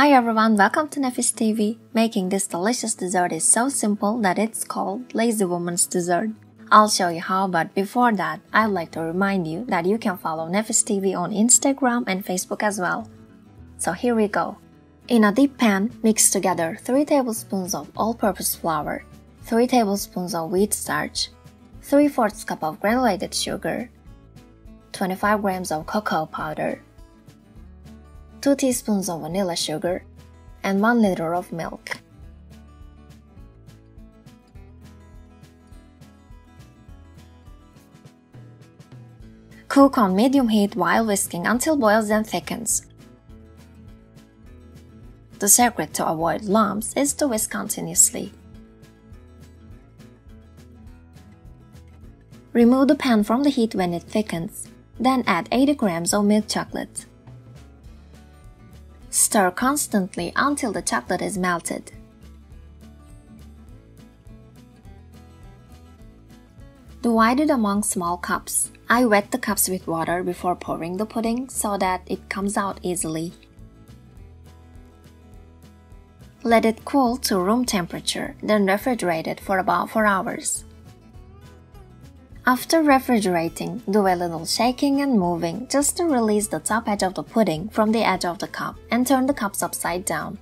Hi everyone, welcome to Nefis TV. Making this delicious dessert is so simple that it's called Lazy Woman's Dessert. I'll show you how, but before that, I'd like to remind you that you can follow Nefis TV on Instagram and Facebook as well. So here we go. In a deep pan, mix together 3 tablespoons of all-purpose flour, 3 tablespoons of wheat starch, 3/4 cup of granulated sugar, 25 grams of cocoa powder, 2 teaspoons of vanilla sugar, and 1 liter of milk. Cook on medium heat while whisking until boils and thickens. The secret to avoid lumps is to whisk continuously. Remove the pan from the heat when it thickens, then add 80 grams of milk chocolate. Stir constantly until the chocolate is melted. Divide it among small cups. I wet the cups with water before pouring the pudding so that it comes out easily. Let it cool to room temperature, then refrigerate it for about 4 hours. After refrigerating, do a little shaking and moving just to release the top edge of the pudding from the edge of the cup and turn the cups upside down.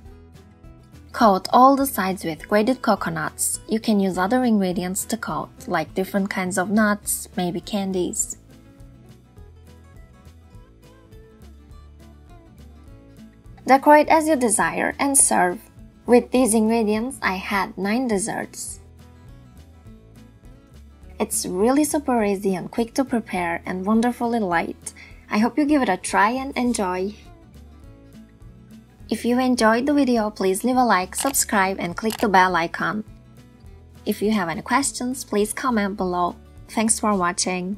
Coat all the sides with grated coconuts. You can use other ingredients to coat, like different kinds of nuts, maybe candies. Decorate as you desire and serve. With these ingredients, I had 9 desserts. It's really super easy and quick to prepare and wonderfully light. I hope you give it a try and enjoy. If you enjoyed the video, please leave a like, subscribe, and click the bell icon. If you have any questions, please comment below. Thanks for watching.